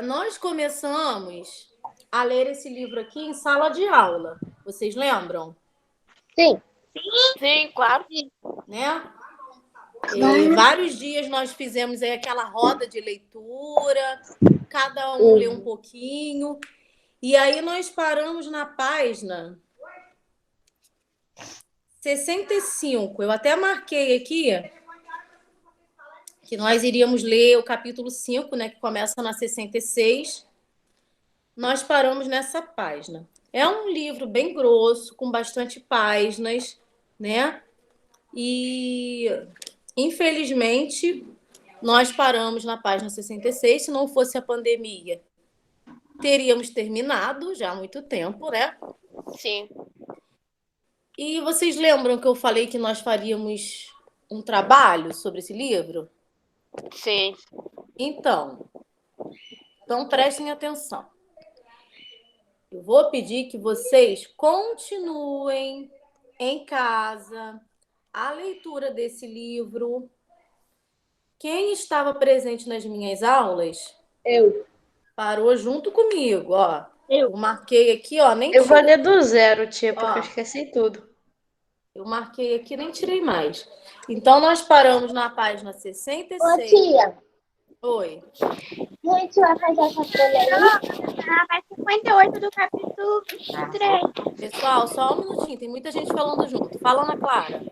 Nós começamos a ler esse livro aqui em sala de aula. Vocês lembram? Sim. Sim, claro. Né? Vários dias nós fizemos aí aquela roda de leitura, cada um leu um pouquinho. E aí nós paramos na página 65. Eu até marquei aqui que nós iríamos ler o capítulo 5, né, que começa na 66. Nós paramos nessa página. É um livro bem grosso, com bastante páginas, né? E, infelizmente, nós paramos na página 66. Se não fosse a pandemia, teríamos terminado já há muito tempo, né? Sim. E vocês lembram que eu falei que nós faríamos um trabalho sobre esse livro? Sim. Então prestem atenção. Eu vou pedir que vocês continuem em casa a leitura desse livro. Quem estava presente nas minhas aulas? Eu. Parou junto comigo, ó. Eu. Eu marquei aqui, ó, nem Eu vou tirei. ler do zero, tia, porque Ó. eu esqueci tudo. Eu marquei aqui, nem tirei mais. Então, nós paramos na página 66. Ô, tia, Oi. a gente vai fazer essa folha aí? Vai 58 do capítulo 3. Pessoal, só um minutinho. Tem muita gente falando junto. Fala, Ana Clara.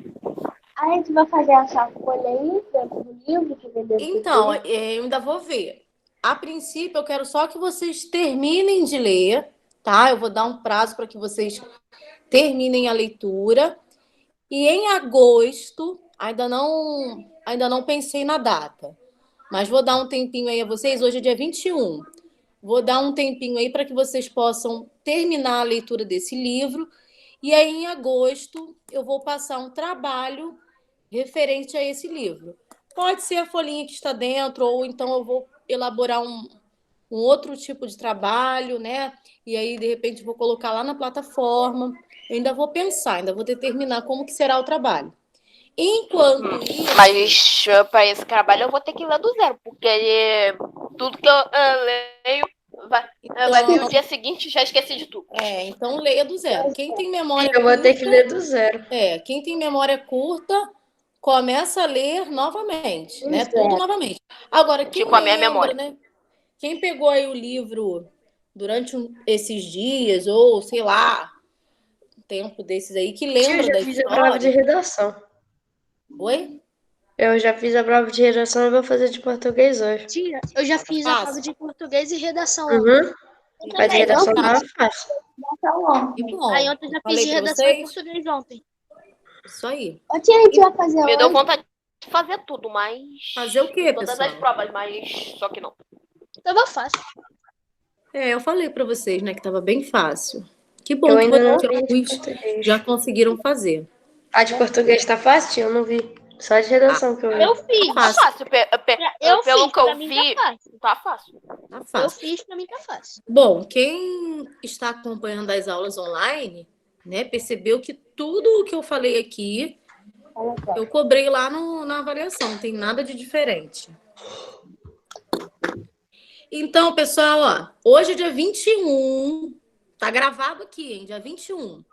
A gente vai fazer essa folha aí dentro do livro que vem dentro Então, do livro? eu ainda vou ver. A princípio, eu quero só que vocês terminem de ler, tá? Eu vou dar um prazo para que vocês terminem a leitura. E em agosto, ainda não pensei na data, mas vou dar um tempinho aí a vocês. Hoje é dia 21. Vou dar um tempinho aí para que vocês possam terminar a leitura desse livro. E aí, em agosto, eu vou passar um trabalho referente a esse livro. Pode ser a folhinha que está dentro, ou então eu vou elaborar um outro tipo de trabalho, né? E aí, de repente, vou colocar lá na plataforma. Eu ainda vou pensar, ainda vou determinar como que será o trabalho. Enquanto isso... Mas para esse trabalho eu vou ter que ler do zero, porque tudo que eu leio vai vir no dia seguinte e já esqueci de tudo. Então leia do zero. Quem tem memória Eu vou curta, ter que ler do zero. quem tem memória curta, começa a ler novamente, né? Zero. Tudo novamente. Agora, quem Com a minha lembra, memória. né? Quem pegou aí o livro durante esses dias, ou sei lá, um tempo desses aí, que Tia, eu lembra já da fiz a prova de história... redação. Oi? Eu já fiz a prova de redação e vou fazer de português hoje. Tia, eu já fiz a prova de português e redação. Uhum. Mas de redação tava fácil. Que bom. Aí ontem eu já fiz Falei de pra redação e vocês? português ontem. Isso aí. Ô, tia, a gente vai fazer Me deu hoje? vontade de fazer tudo, mas... Fazer o quê, Todas pessoal? as provas, mas só que não. Tava fácil. Eu falei pra vocês, né, que tava bem fácil. Que bom Eu que ainda não vocês vi de português. já conseguiram fazer. A de português tá fácil, tia? Eu não vi. Só de redação que eu vi. Eu fiz. Tá fácil. Eu Pelo fiz, que eu pra mim vi, tá fácil. tá fácil. Tá Eu fácil. fiz, pra mim tá fácil. Bom, quem está acompanhando as aulas online, né, percebeu que tudo o que eu falei aqui, eu cobrei lá na avaliação, não tem nada de diferente. Então, pessoal, ó, hoje é dia 21, tá gravado aqui, hein, dia 21.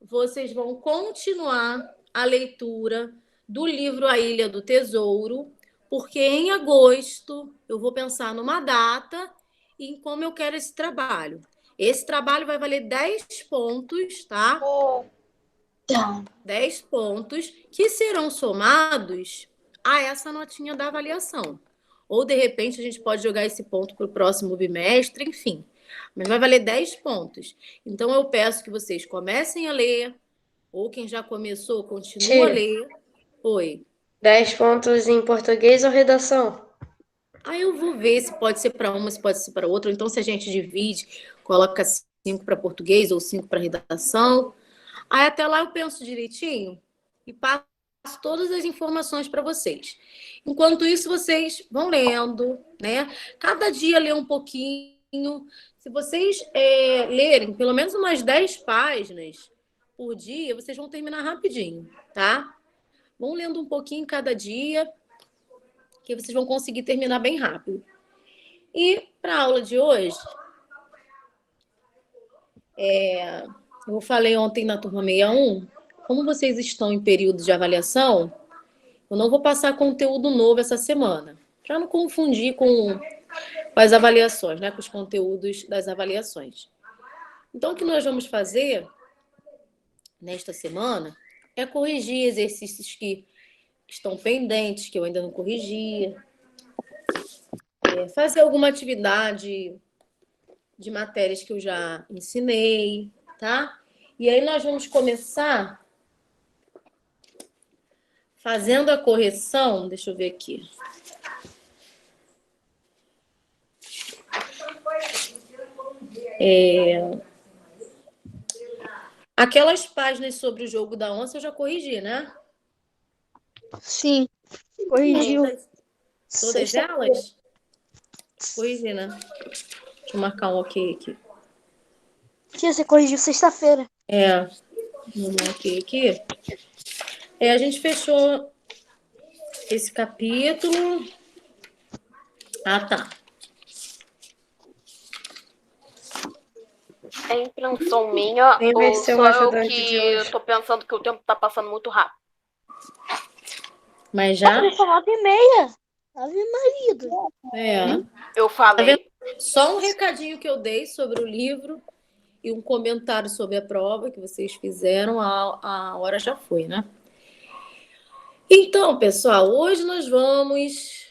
Vocês vão continuar a leitura do livro A Ilha do Tesouro, porque em agosto eu vou pensar numa data e em como eu quero esse trabalho. Esse trabalho vai valer 10 pontos, tá? 10 pontos que serão somados a essa notinha da avaliação. Ou, de repente, a gente pode jogar esse ponto para o próximo bimestre, enfim. Mas vai valer 10 pontos. Então, eu peço que vocês comecem a ler, ou quem já começou, continua a ler. Oi. 10 pontos em português ou redação? Aí eu vou ver se pode ser para uma, se pode ser para outra. Ou então, se a gente divide, coloca 5 para português ou 5 para redação. Aí até lá eu penso direitinho e passo todas as informações para vocês. Enquanto isso, vocês vão lendo, né? Cada dia lê um pouquinho. Se vocês lerem pelo menos umas 10 páginas por dia, vocês vão terminar rapidinho, tá? Vão lendo um pouquinho cada dia, que vocês vão conseguir terminar bem rápido. E para a aula de hoje, eu falei ontem na turma 61, como vocês estão em período de avaliação, eu não vou passar conteúdo novo essa semana, para não confundir com as avaliações, né? Com os conteúdos das avaliações. Então, o que nós vamos fazer nesta semana é corrigir exercícios que estão pendentes, que eu ainda não corrigi, fazer alguma atividade de matérias que eu já ensinei, tá? E aí nós vamos começar fazendo a correção, deixa eu ver aqui. Aquelas páginas sobre o jogo da onça eu já corrigi, né? Sim, corrigiu. Todas elas? Corrigi, né? Deixa eu marcar um ok aqui. Tia, você corrigiu sexta-feira. Vou marcar ok aqui. A gente fechou esse capítulo. Ah, tá. É impressão minha Quem vai ou ser o só eu ajudante que de hoje? eu tô pensando que o tempo tá passando muito rápido? Mas já? São 9h30. Ave Maria. Eu falei. Só um recadinho que eu dei sobre o livro e um comentário sobre a prova que vocês fizeram, a hora já foi, né? Então, pessoal, hoje nós vamos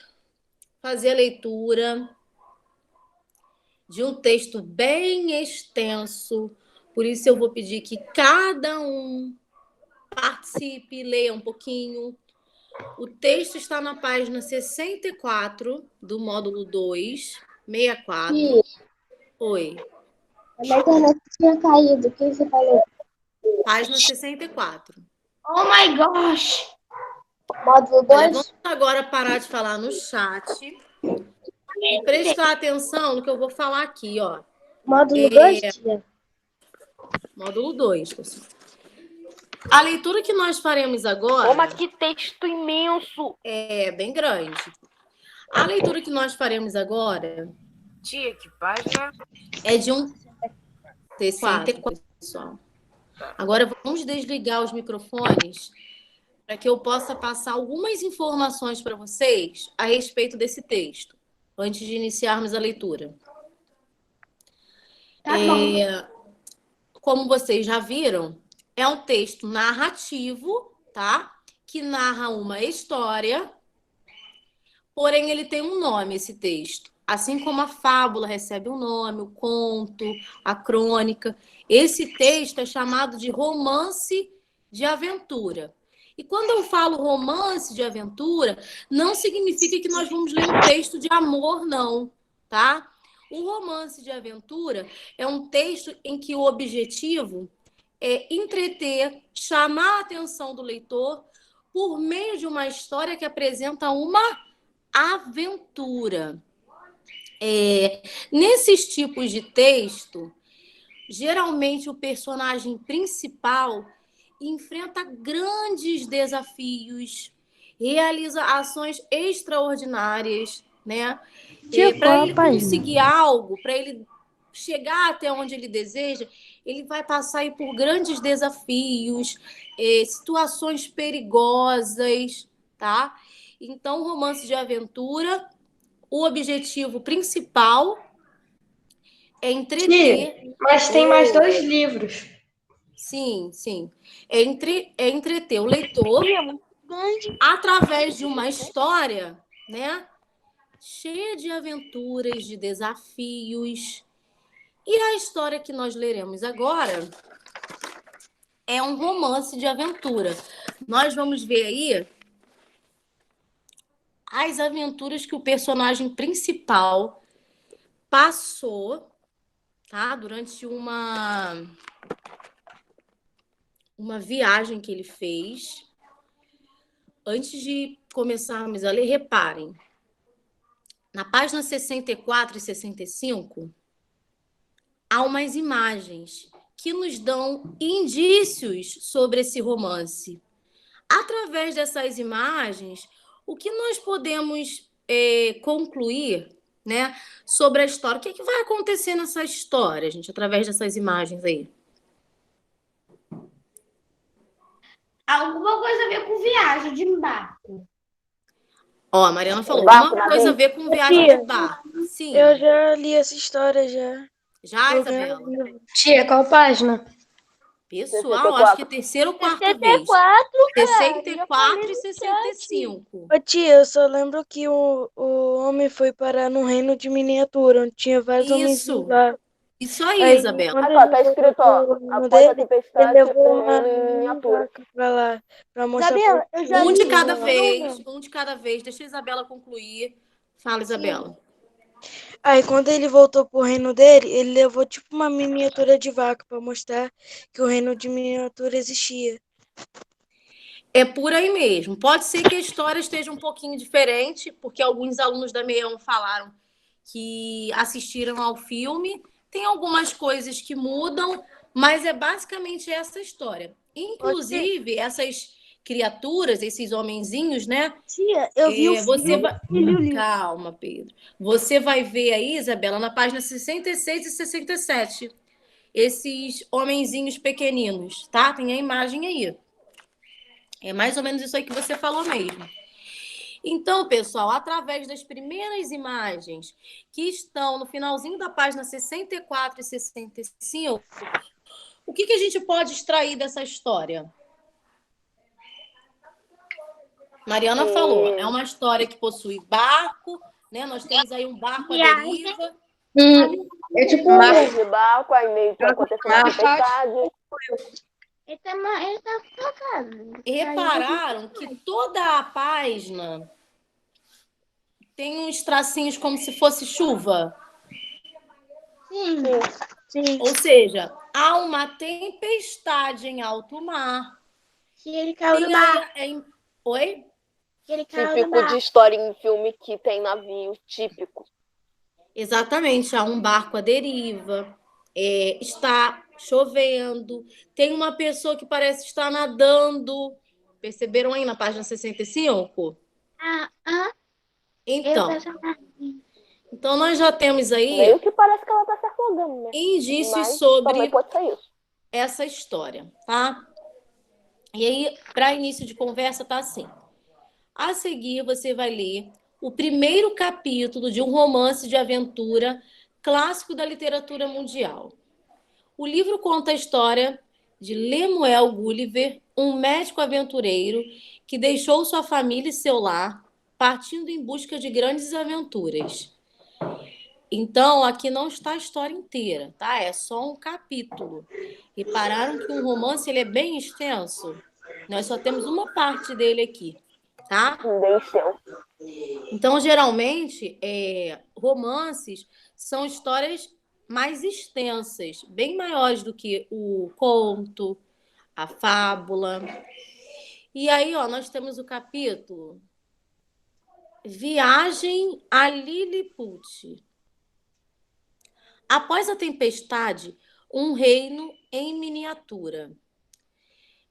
fazer a leitura de um texto bem extenso, por isso eu vou pedir que cada um participe, leia um pouquinho. O texto está na página 64 do módulo 2, 64. Tia, Oi. a minha internet tinha caído. O que você falou? Página 64. Oh my gosh! Módulo Olha, 2? vamos agora parar de falar no chat e prestar atenção no que eu vou falar aqui, ó. Módulo 2, tia? Módulo 2, pessoal. A leitura que nós faremos agora Toma, que texto imenso! é bem grande. A leitura que nós faremos agora Tia, que página? é de um 64, pessoal. Agora vamos desligar os microfones para que eu possa passar algumas informações para vocês a respeito desse texto, antes de iniciarmos a leitura. Tá bom. Como vocês já viram, é um texto narrativo, tá? Que narra uma história, porém ele tem um nome, esse texto. Assim como a fábula recebe um nome, o conto, a crônica. Esse texto é chamado de romance de aventura. E quando eu falo romance de aventura, não significa que nós vamos ler um texto de amor, não, tá? O romance de aventura é um texto em que o objetivo é entreter, chamar a atenção do leitor por meio de uma história que apresenta uma aventura. Nesses tipos de texto, geralmente o personagem principal enfrenta grandes desafios, realiza ações extraordinárias, né? Para ele conseguir algo, para ele chegar até onde ele deseja, ele vai passar aí por grandes desafios, situações perigosas, tá? Então, romance de aventura, o objetivo principal é entreter. Mas tem mais 2 livros. Sim. É entreter o leitor através de uma história, né? Cheia de aventuras, de desafios. E a história que nós leremos agora é um romance de aventura. Nós vamos ver aí as aventuras que o personagem principal passou, tá? Durante uma viagem que ele fez. Antes de começarmos a ler, reparem, na página 64 e 65, há umas imagens que nos dão indícios sobre esse romance. Através dessas imagens, o que nós podemos concluir né, sobre a história. O que, que vai acontecer nessa história, gente, através dessas imagens aí? Alguma coisa a ver com viagem de barco. Ó, a Mariana falou, Barco, alguma coisa a navio? ver com viagem de Tia, barco. Sim. eu já li essa história já. Já, Eu ganhei Isabela? um livro. Tia, qual página? Pessoal, acho que é a terceira ou quarta vez. 64, cara. 64 e 65. Ô, tia, eu só lembro que o homem foi parar num reino de miniatura, onde tinha vários homenzinhos Isso. lá. Isso aí, Aí, Isabela. quando Aqui, ó, ele tá escrito, ó, voltou pro reino após a dele, ele tempestade, levou o uma reino em miniatura. vaca pra lá, pra mostrar Gabriela, eu já Um li. de cada Não. vez. Um de cada vez. Deixa a Isabela concluir. Fala, Isabela. Aí, quando ele voltou pro reino dele, ele levou tipo uma miniatura de vaca pra mostrar que o reino de miniatura existia. É por aí mesmo. Pode ser que a história esteja um pouquinho diferente, porque alguns alunos da Meião falaram que assistiram ao filme. Tem algumas coisas que mudam, mas é basicamente essa história. Inclusive, essas criaturas, esses homenzinhos, né? Tia, eu vi o Você filme vai... e li o livro. Calma, Pedro. Você vai ver aí, Isabela, na página 66 e 67, esses homenzinhos pequeninos, tá? Tem a imagem aí. É mais ou menos isso aí que você falou mesmo. Então, pessoal, através das primeiras imagens que estão no finalzinho da página 64 e 65, o que, que a gente pode extrair dessa história? Mariana falou, é uma história que possui barco, né? Nós temos aí um barco à deriva. É tipo Marcos de barco, aí meio que aconteceu uma tempestade. Ele tá focado. Repararam que toda a página tem uns tracinhos como se fosse chuva? Sim. Ou seja, há uma tempestade em alto mar. Que ele caiu no Tem barco. aí, oi? Que ele caiu no Típico barco. de história em filme que tem navio, típico. Exatamente, há um barco à deriva, está chovendo, tem uma pessoa que parece estar nadando. Perceberam aí na página 65? Eu Então, penso então nós já temos aí Meio que parece que ela tá se afogando, né? indícios Mas sobre também pode ser isso. essa história, tá? E aí, para início de conversa, tá assim. A seguir, você vai ler o primeiro capítulo de um romance de aventura clássico da literatura mundial. O livro conta a história de Lemuel Gulliver, um médico aventureiro que deixou sua família e seu lar, partindo em busca de grandes aventuras. Então, aqui não está a história inteira, tá? É só um capítulo. Repararam que um romance ele é bem extenso? Nós só temos uma parte dele aqui, tá? Bem extenso. Então, geralmente, romances são histórias mais extensas, bem maiores do que o conto, a fábula. E aí, ó, nós temos o capítulo Viagem a Lilliput. Após a tempestade, um reino em miniatura.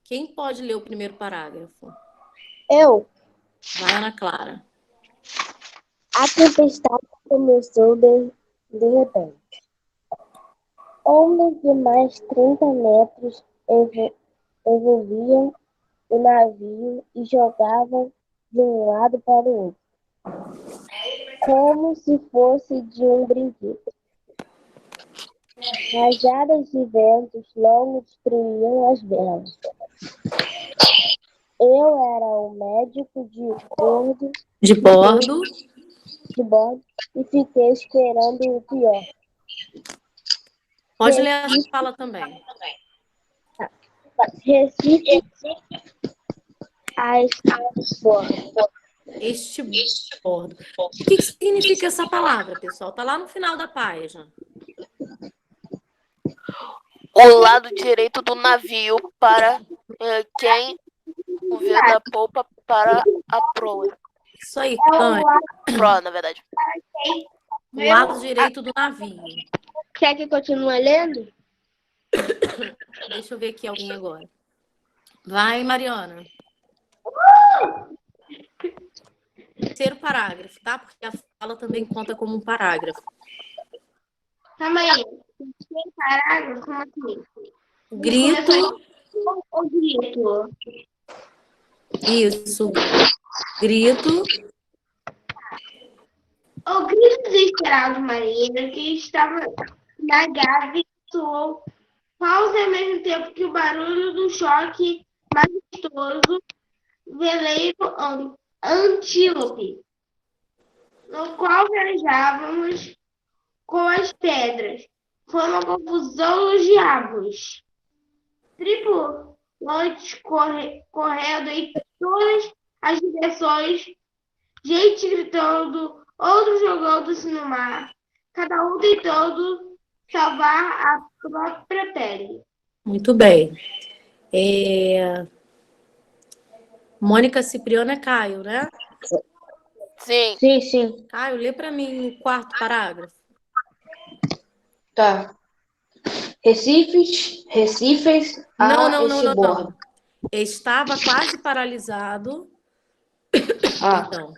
Quem pode ler o primeiro parágrafo? Eu. Vai, Ana Clara. A tempestade começou de repente. Ondas de mais 30 metros envolviam o navio e jogavam de um lado para o outro, como se fosse de um brinquedo. Rajadas de ventos longos destruíam as velas. Eu era o médico De bordo. de bordo e fiquei esperando o pior. Pode ler a fala também. Recife as Este bordo. O que significa essa palavra, pessoal? Está lá no final da página. O lado direito do navio para quem o vê da polpa para a proa. Isso aí, Proa, na verdade. o lado direito do navio. Quer que continue lendo? Deixa eu ver aqui alguém agora. Vai, Mariana. terceiro parágrafo, tá? Porque a fala também conta como um parágrafo. Calma aí. Tem parágrafo? Como assim? Grito, O grito. isso. Grito, O grito desesperado de Maria, que estava na gávea, soou quase ao mesmo tempo que o barulho do choque majestoso veleiro antílope, no qual viajávamos com as pedras. Foi uma confusão dos diabos. Tripulantes correndo em todas as direções, gente gritando, outros jogando-se no mar, cada um tentando salvar a própria pele. muito bem. Mônica Cipriano é Caio, né? Sim. Sim, sim. Caio, lê para mim o quarto parágrafo. Tá. Recifes Não, a não, não, esse não, bordo. não. Estava quase paralisado. Ah, Então,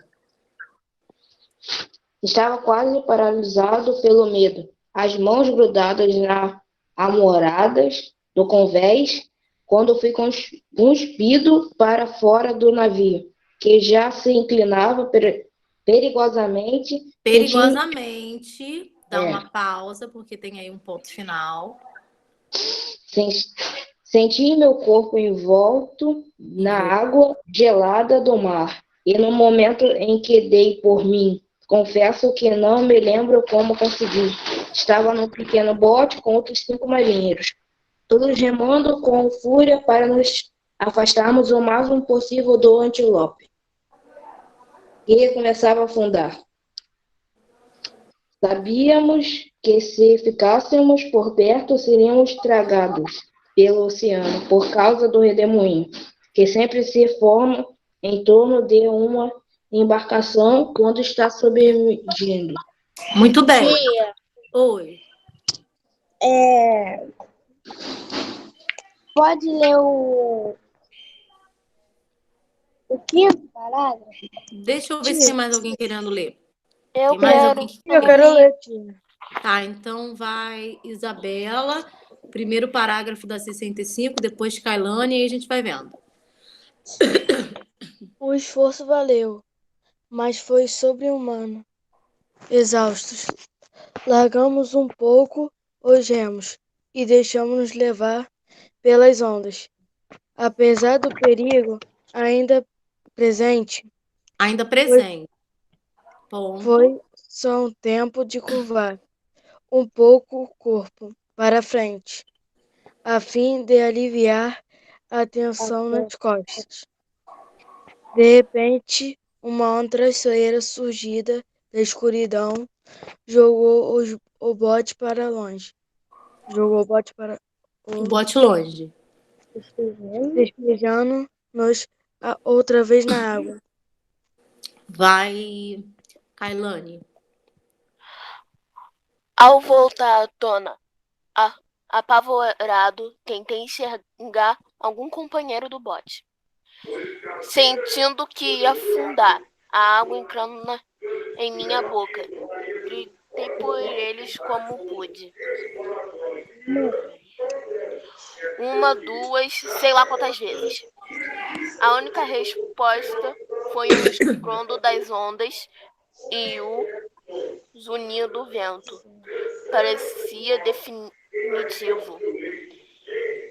estava quase paralisado pelo medo. As mãos grudadas nas almoradas do convés, quando fui cuspido para fora do navio, que já se inclinava perigosamente. perigosamente, dá É. uma pausa, porque tem aí um ponto final. Senti meu corpo envolto na água gelada do mar. E no momento em que dei por mim, confesso que não me lembro como consegui. Estava num pequeno bote com outros 5 marinheiros, todos remando com fúria para nos afastarmos o máximo possível do antílope, que começava a afundar. Sabíamos que se ficássemos por perto, seríamos tragados pelo oceano, por causa do redemoinho, que sempre se forma em torno de uma embarcação quando está submergindo. Muito bem. Tia, Oi. Pode ler o quinto parágrafo? Deixa eu ver se tem mais alguém querendo ler. Eu Tem mais quero. alguém que eu quero ler, tia. Tá, então vai Isabela, primeiro parágrafo da 65, depois Kailane, e aí a gente vai vendo. O esforço valeu, mas foi sobre-humano. Exaustos, largamos um pouco os remos e deixamos-nos levar pelas ondas. Apesar do perigo ainda presente, Ainda presente. Ponto. foi só um tempo de curvar um pouco o corpo para frente, a fim de aliviar a tensão nas costas. De repente, uma onda traiçoeira surgida da escuridão jogou o bote para longe. Jogou o bote para O bote longe. despejando-nos outra vez na água. Vai Kailane. Ao voltar à tona, apavorado, tentei enxergar algum companheiro do bote. Sentindo que ia afundar, a água entrando em minha boca. Gritei por eles como pude. Uma, duas, sei lá quantas vezes. A única resposta foi um estrondo das ondas e o zunido do vento. Parecia definitivo.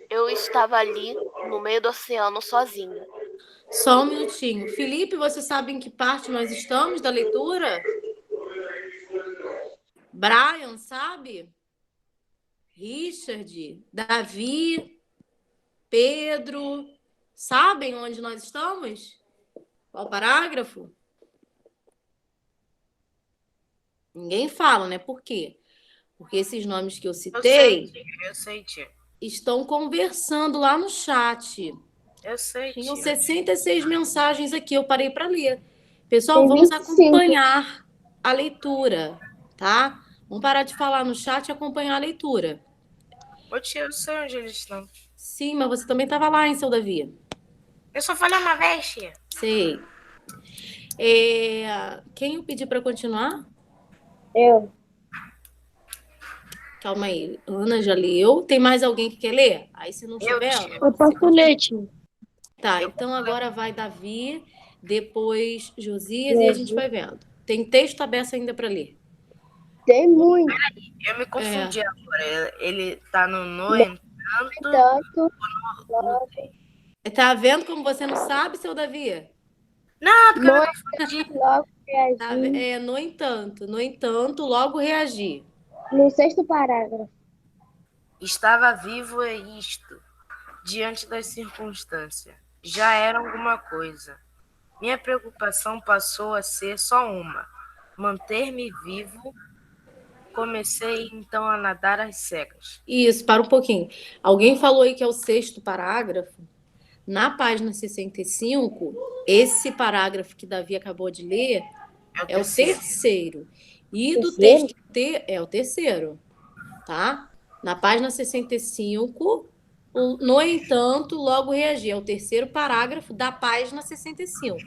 Eu estava ali, no meio do oceano, sozinho. Só um minutinho. Felipe, você sabe em que parte nós estamos da leitura? Brian, sabe? Richard, Davi, Pedro, sabem onde nós estamos? Qual parágrafo? Ninguém fala, né? Por quê? Porque esses nomes que eu citei Eu sei, tia. estão conversando lá no chat. Eu sei, Tinham tia. 66 mensagens aqui, eu parei para ler. Pessoal, Tem vamos 25. acompanhar a leitura, tá? Vamos parar de falar no chat e acompanhar a leitura. Ô, tia, eu sei onde eles estão. Sim, mas você também estava lá, hein, seu Davi? Eu só falei uma vez, tia. Sei. Quem eu pedi para continuar? Eu. Calma aí. Ana já leu. Tem mais alguém que quer ler? Aí, se não tiver, Ana, Eu você posso continua. ler, tio. Tá, então agora vai Davi, depois Josias e a gente vai vendo. Tem texto aberto ainda para ler. Tem muito. Eu me confundi agora. Ele tá no entanto. Tanto. Tá vendo como você não sabe, seu Davi? Não, porque eu No me confundi. logo Tá, reagir. no entanto, logo reagir. No sexto parágrafo. Estava vivo e isto, diante das circunstâncias, já era alguma coisa. Minha preocupação passou a ser só uma: manter-me vivo. Comecei então a nadar às cegas. Isso, para um pouquinho. Alguém falou aí que é o sexto parágrafo. Na página 65, esse parágrafo que Davi acabou de ler é o terceiro. E do texto é o terceiro, tá? Na página 65, no entanto, logo reagir. É o terceiro parágrafo da página 65.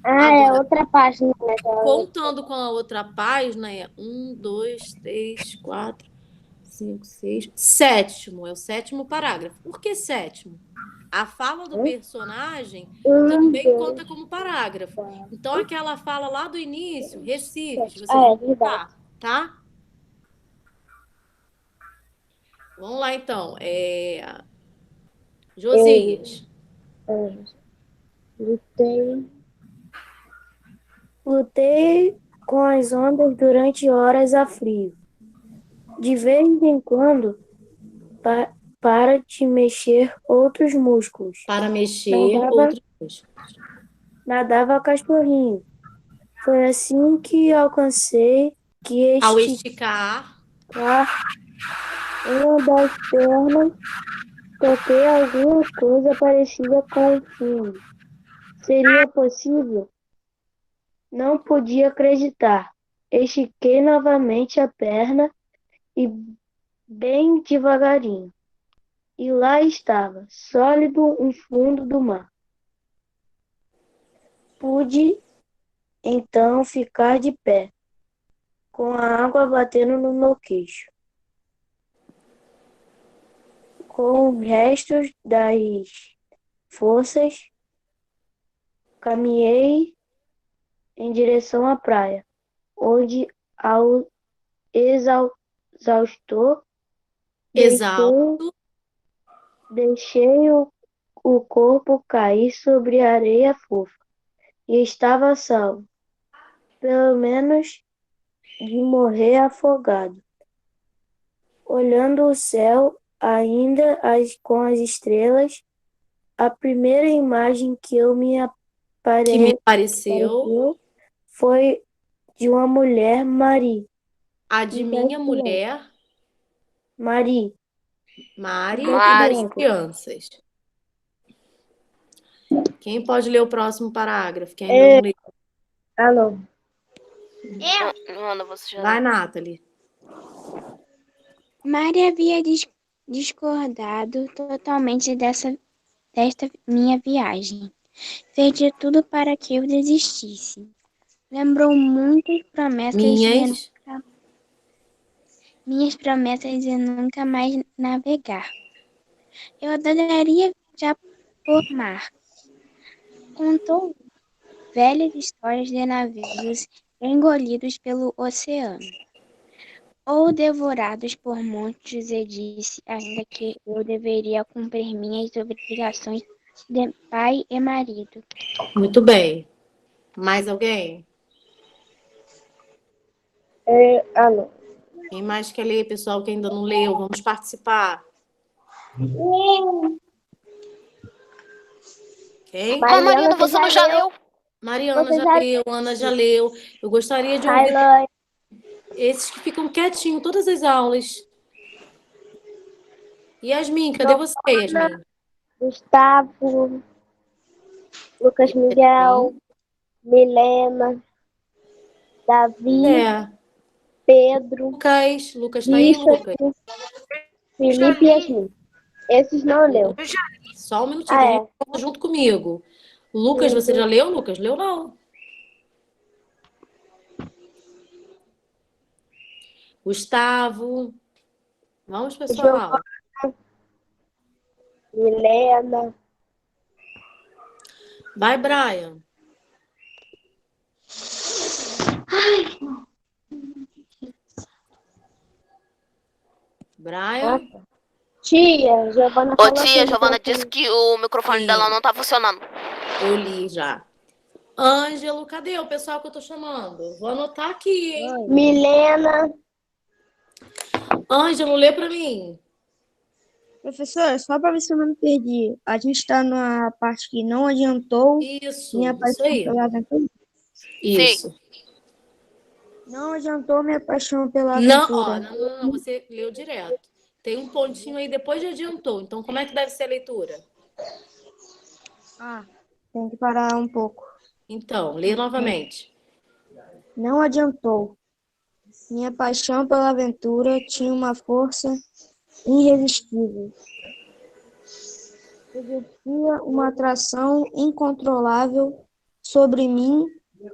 É outra página. Né? Contando com a outra página, é 1, 2, 3, 4, 5, 6, sétimo. É o sétimo parágrafo. Por que sétimo? A fala do personagem também conta como parágrafo. Então, aquela fala lá do início, Recife, você vai contar, tá? Vamos lá, então. Josias. Lutei com as ondas durante horas a frio. De vez em quando, para te mexer outros músculos. Para mexer outros músculos. Nadava cachorrinho. Foi assim que alcancei que ao esticar uma das pernas, toquei alguma coisa parecida com o fundo. Seria possível? Não podia acreditar. Estiquei novamente a perna e bem devagarinho. E lá estava, sólido um fundo do mar. Pude então ficar de pé, com a água batendo no meu queixo. Com restos das forças, caminhei em direção à praia, onde ao exausto deixei o corpo cair sobre a areia fofa e estava salvo, pelo menos de morrer afogado. Olhando o céu, ainda com as estrelas, a primeira imagem que me apareceu foi de uma mulher, Mari. Adivinha, mulher? Mari. Mari e das crianças. Quem pode ler o próximo parágrafo? Quem ainda não leu? Alô. Ana, você já Vai, Nathalie. Mari havia discordado totalmente desta minha viagem. Fez de tudo para que eu desistisse. Lembrou muitas promessas minhas promessas de nunca mais navegar. Eu adoraria viajar por mar. Contou velhas histórias de navios engolidos pelo oceano, ou devorados por monstros, e disse ainda que eu deveria cumprir minhas obrigações de pai e marido. Muito bem. Mais alguém? Alô. Quem mais quer ler, pessoal, que ainda não leu? Vamos participar. Quem? Mariana, você não já leu? Mariana já leu, Ana já leu. Eu gostaria de ouvir esses que ficam quietinhos todas as aulas. Yasmin, cadê você, Yasmin? Gustavo, Lucas Miguel, Milena, Davi, Pedro, Lucas tá aí, Lucas? Felipe e Yasmin. Esses não leu. Só um minutinho, junto comigo. Lucas, você já leu, Lucas? Leu não. Gustavo. Vamos, pessoal. Milena. Vai, Brian. Brian. Tia, Giovana Ô, falou tia, que Giovana disse que o microfone Sim. dela não tá funcionando. Eu li já. Ângelo, cadê o pessoal que eu tô chamando? Vou anotar aqui, hein? Milena. Ângelo, lê pra mim. Professor, só para ver se eu não me perdi. A gente está na parte que não adiantou Isso, minha isso paixão aí. pela aventura. Isso. Não adiantou minha paixão pela Não, aventura. ó, não, você leu direto. Tem um pontinho aí depois de adiantou. Então, como é que deve ser a leitura? Tem que parar um pouco. Então, lê novamente. Não adiantou. Minha paixão pela aventura tinha uma força irresistível. Exercia uma atração incontrolável sobre mim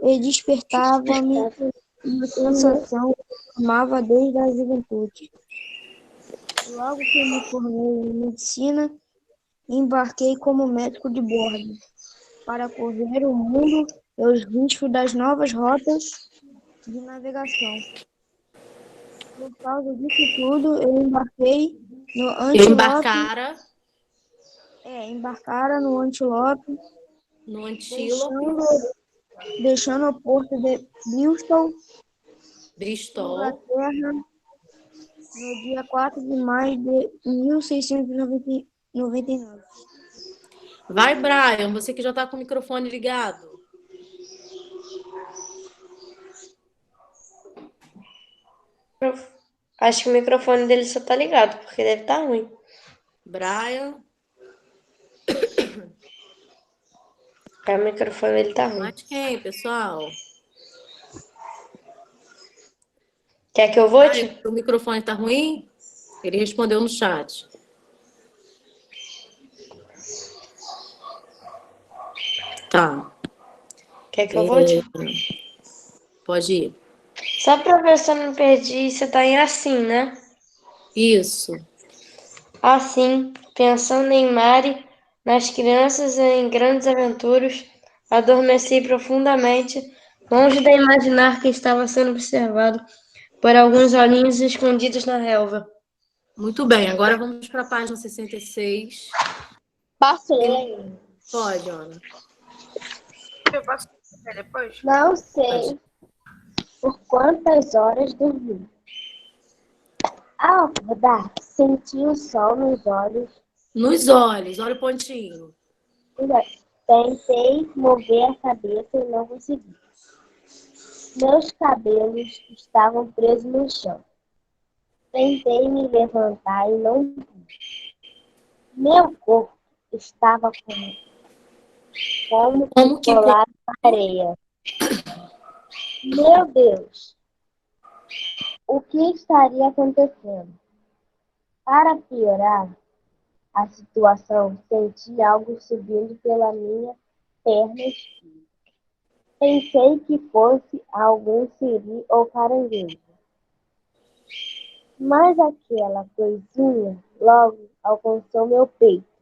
e despertava-me uma sensação que amava desde a juventude. Logo que me formei em medicina, embarquei como médico de bordo para correr o mundo e os riscos das novas rotas de navegação. Por causa disso tudo, eu embarquei no Antilope. Embarcara no Antilope, No Antílope. deixando o porto de Bristol. Inglaterra, no dia 4 de maio de 1699. Vai, Brian, você que já está com o microfone ligado. Acho que o microfone dele só tá ligado, porque deve estar ruim. Brian. O microfone dele tá ruim. Mas quem, pessoal? Quer que eu vote? O microfone tá ruim? Ele respondeu no chat. Tá. Quer que eu vote? Pode ir. Só pra ver se eu não perdi, você tá em assim, né? Isso. Assim, pensando em Mari, nas crianças e em grandes aventuras, adormeci profundamente, longe de imaginar que estava sendo observado por alguns olhinhos escondidos na relva. Muito bem, agora vamos para a página 66. Posso ler? Pode, Ana. Eu posso ler depois? Não sei por quantas horas dormi. Ao acordar, senti o sol nos olhos. Nos olhos, olha o pontinho. Tentei mover a cabeça e não consegui. Meus cabelos estavam presos no chão. Tentei me levantar e não pude. Meu corpo estava como que colado na areia. Meu Deus! O que estaria acontecendo? Para piorar a situação, senti algo subindo pela minha perna esquerda. Pensei que fosse algum siri ou caranguejo. Mas aquela coisinha logo alcançou meu peito.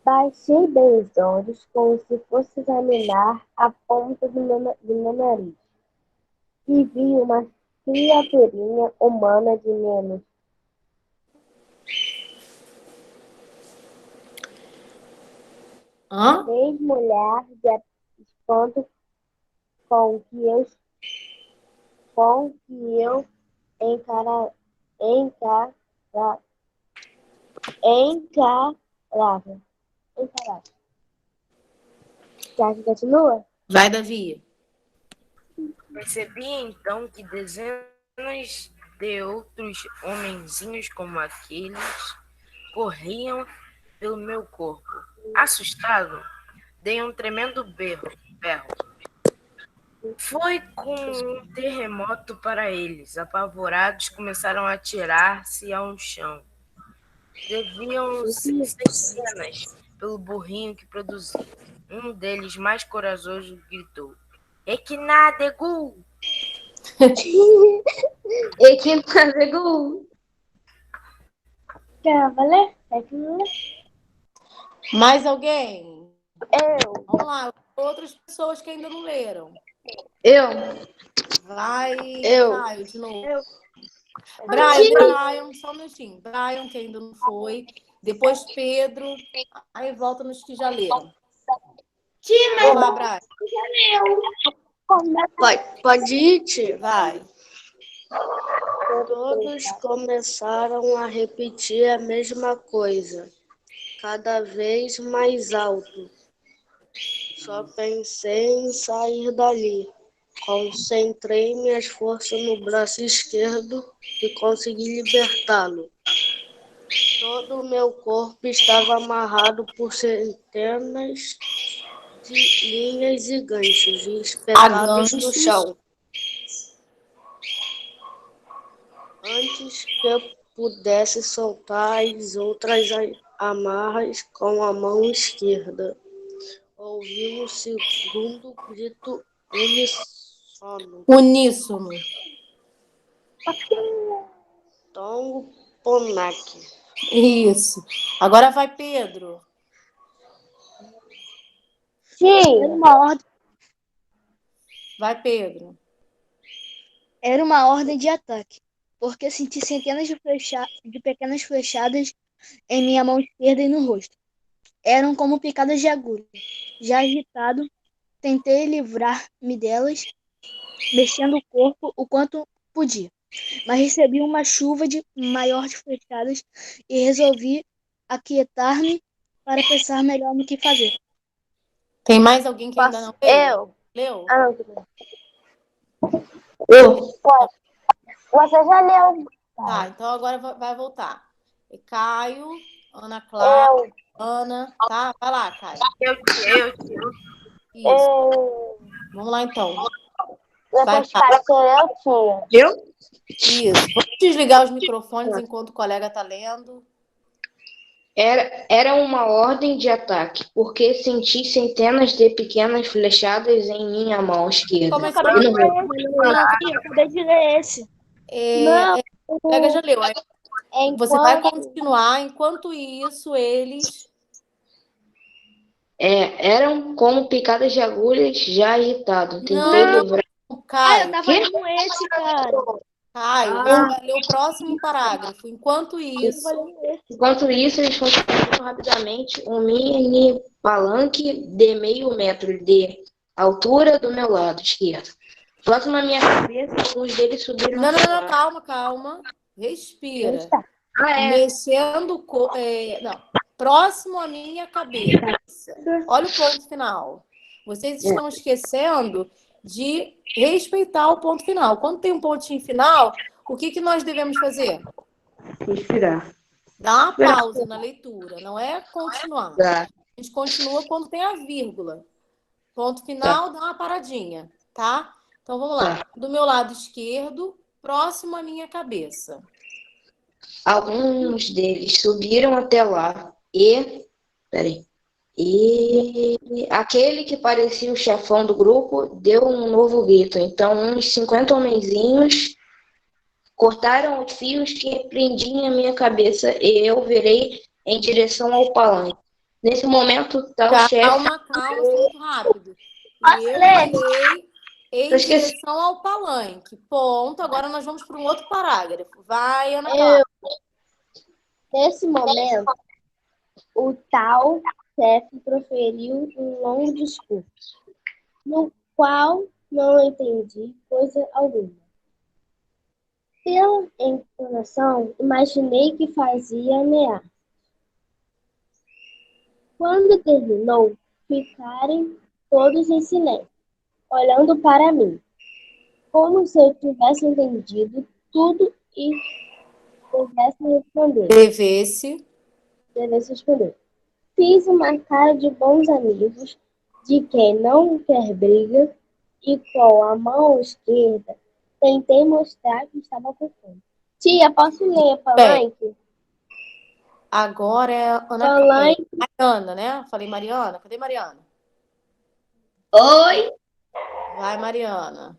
Baixei bem os olhos, como se fosse examinar a ponta do meu nariz. E vi uma criaturinha humana de menos. Mesmo olhar de espanto com que eu encarava. Já que continua? Vai, Davi. Percebi então que dezenas de outros homenzinhos como aqueles corriam pelo meu corpo. Assustado, dei um tremendo berro. Foi como um terremoto para eles. Apavorados, começaram a atirar-se ao chão. Deviam ser centenas pelo burrinho que produzia. Um deles, mais corajoso, gritou: Equinadegu! E quem navegou? Quer valer? É que não é. Mais alguém? Eu. Vamos lá. Outras pessoas que ainda não leram. Eu. Vai, Eu. Caio, de novo. Eu. Brian, só um minutinho. Brian, que ainda não foi. Depois Pedro. Aí volta nos que já leram. Vai lá, Brian. Pode ir, tia? Vai. Todos começaram a repetir a mesma coisa, cada vez mais alto. Só pensei em sair dali. Concentrei minhas forças no braço esquerdo e consegui libertá-lo. Todo o meu corpo estava amarrado por centenas de linhas e ganchos espetados no chão. Antes que eu pudesse soltar as outras amarras com a mão esquerda, ouvi um segundo grito Uníssono. Tongo Ponak. Isso. Agora vai Pedro. Sim. Vai, Pedro. Era uma ordem de ataque, porque senti centenas de pequenas flechadas em minha mão esquerda e no rosto. Eram como picadas de agulha. Já agitado, tentei livrar-me delas, mexendo o corpo o quanto podia. Mas recebi uma chuva maior de flechadas e resolvi aquietar-me para pensar melhor no que fazer. Tem mais alguém que ainda não leu? Eu. Leu? Ah, não, tudo bem. Eu. Você já leu. Tá, então agora vai voltar. Caio, Ana Clara, Ana. Tá? Vai lá, Caio. Eu. Isso. Vamos lá, então. Depois Caio, sou eu, tia. Eu? Isso. Vamos desligar os microfones enquanto o colega tá lendo. Era uma ordem de ataque, porque senti centenas de pequenas flechadas em minha mão esquerda. Começou Eu acabei de ler esse. O colega já leu. Aí você vai continuar. Enquanto isso, eles... Eram como picadas de agulhas já irritado. Tentei livrar. Caio, eu tava lendo esse, cara. Caio, você vai ler o próximo parágrafo. Enquanto isso, eles construíram rapidamente um mini palanque de meio metro de altura do meu lado esquerdo. Próximo à minha cabeça, alguns deles subiram. Não, calma. Respira. Mexendo o não. Próximo à minha cabeça. Olha o ponto final. Vocês estão esquecendo de respeitar o ponto final. Quando tem um pontinho final, o que nós devemos fazer? Respirar. Dá uma pausa na leitura, não é continuar. Tá. A gente continua quando tem a vírgula. Ponto final, dá uma paradinha, tá? Então vamos lá. Do meu lado esquerdo, próximo à minha cabeça. Alguns deles subiram até lá e aquele que parecia o chefão do grupo deu um novo grito. Então, uns 50 homenzinhos cortaram os fios que prendiam a minha cabeça e eu virei em direção ao palanque. Nesse momento, tal chefe... Calma, muito rápido. E eu falei em direção ao palanque. Ponto. Agora nós vamos para um outro parágrafo. Vai, Ana Clara. Nesse momento, o tal chefe proferiu um longo discurso, no qual não entendi coisa alguma. Pela entonação, imaginei que fazia ameaça. Quando terminou, ficaram todos em silêncio, olhando para mim, como se eu tivesse entendido tudo e devesse responder. Fiz uma cara de bons amigos, de quem não quer briga, e com a mão esquerda tentei mostrar que estava com fome. Tia, posso ler palanque? Agora é Ana Palanque. Mariana, né? Falei Mariana. Cadê Mariana? Oi. Vai, Mariana.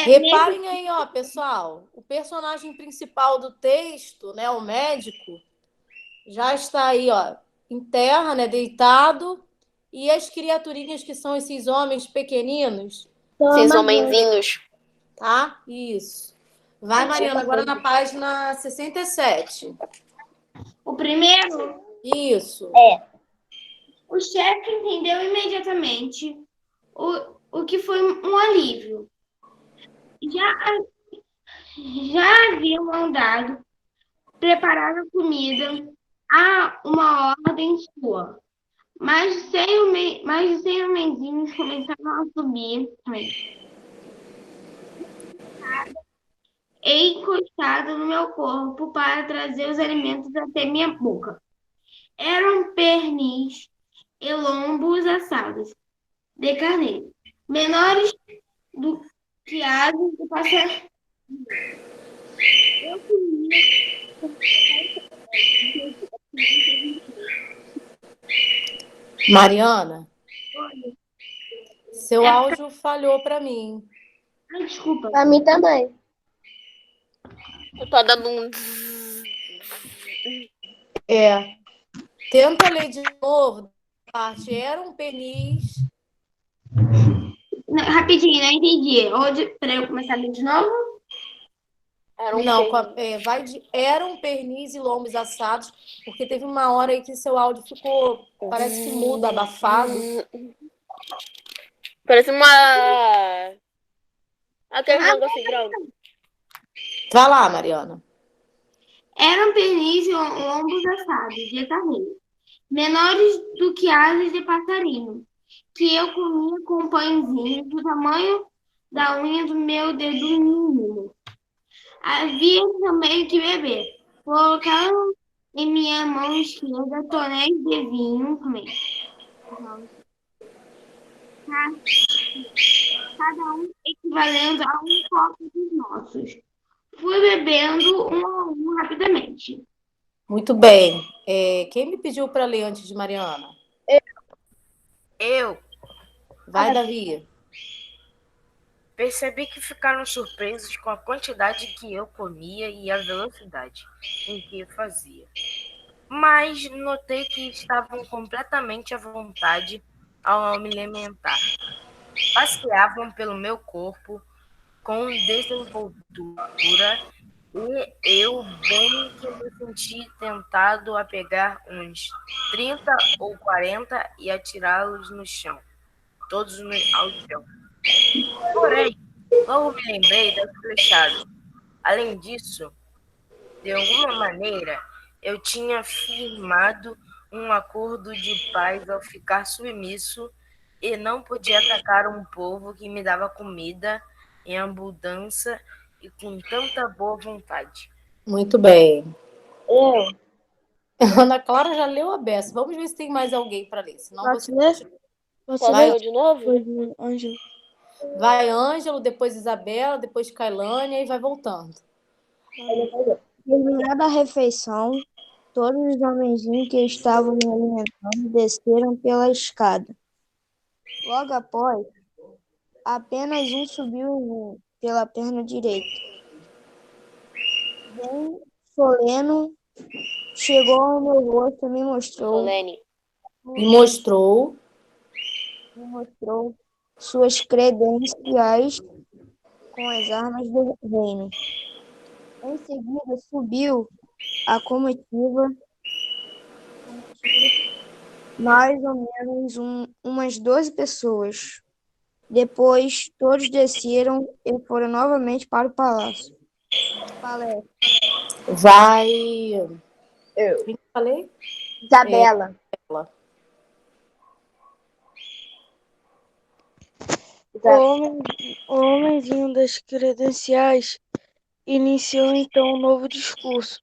Reparem aí, ó, pessoal, o personagem principal do texto, né, o médico, já está aí, ó, em terra, né, deitado, e as criaturinhas que são esses homens pequeninos, Esses homenzinhos. tá? Isso. Vai, Mariana, agora na página 67. O primeiro, Isso. o chefe entendeu imediatamente o que foi um alívio. Já haviam mandado preparar a comida a uma ordem sua. Mais de 100 homenzinhos começaram a subir e encostado no meu corpo para trazer os alimentos até minha boca. Eram pernis e lombos assados de carneiro, menores do que asas de passarinho. Eu Mariana, seu áudio falhou para mim. desculpa. Pra mim também. Eu tô dando um... Tenta ler de novo. Parte eram pernis. Rapidinho, não entendi. Para eu começar a ler de novo? Eram pernis e lombos assados, porque teve uma hora aí que seu áudio ficou, parece que muda, abafado. Parece uma... Aquele negócio branco. Vai lá, Mariana. Eram pernis e lombos assados de carneiro, menores do que asas de passarinho, que eu comia com pãezinho do tamanho da unha do meu dedo mindinho. Havia também que beber. Colocaram em minha mão esquerda tonéis de vinho também. Cada um equivalendo a um copo dos nossos. Fui bebendo um a um rapidamente. Muito bem. Quem me pediu para ler antes de Mariana? Eu Vai, Davi. percebi que ficaram surpresos com a quantidade que eu comia e a velocidade em que fazia. Mas notei que estavam completamente à vontade ao me alimentar. Passeavam pelo meu corpo com desenvoltura e eu bem que me senti tentado a pegar uns 30 ou 40 e atirá-los no chão, todos ao chão. Porém, logo me lembrei das flechadas. Além disso, de alguma maneira, eu tinha firmado um acordo de paz ao ficar submisso e não podia atacar um povo que me dava comida em abundância e com tanta boa vontade. Muito bem. Ana Clara já leu a beça. Vamos ver se tem mais alguém para ler. Senão Pode você ler? Posso ler de novo? Ângelo. Vai Ângelo, depois Isabela, depois Kailane e vai voltando. Terminada a refeição, todos os homenzinhos que estavam me alimentando desceram pela escada. Logo após, apenas um subiu pela perna direita. Bem soleno, chegou ao meu rosto e me mostrou Solene. E mostrou suas credenciais com as armas do reino. Em seguida, subiu a comitiva, mais ou menos umas 12 pessoas. Depois, todos desceram e foram novamente para o palácio. vai. Quem que eu falei? Isabela. O homenzinho das credenciais iniciou então um novo discurso,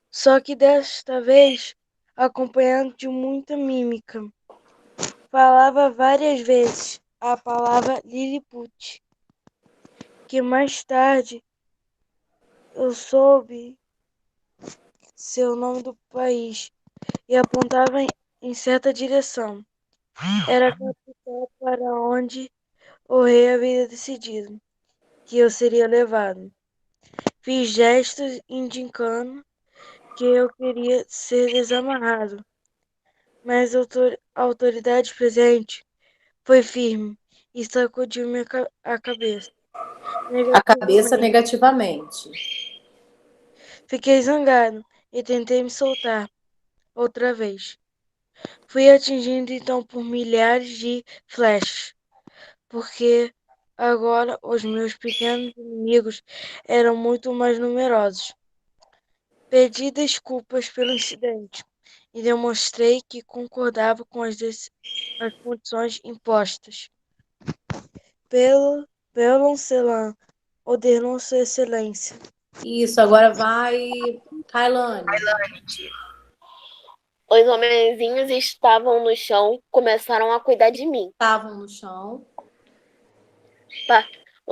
só que desta vez acompanhado de muita mímica. Falava várias vezes a palavra Lilliput, que mais tarde eu soube ser o nome do país, e apontava em certa direção. Era a capital para onde o rei havia decidido. que eu seria levado. Fiz gestos indicando que eu queria ser desamarrado, mas a autoridade presente foi firme e sacudiu a cabeça A cabeça negativamente. negativamente. Fiquei zangado e tentei me soltar outra vez. Fui atingido então por milhares de flechas, porque agora os meus pequenos inimigos eram muito mais numerosos. Pedi desculpas pelo incidente e demonstrei que concordava com as condições impostas pelo Celan, ordenou Sua Excelência. Isso, agora vai Kailane. Os homenzinhos estavam no chão e começaram a cuidar de mim. Estavam no chão.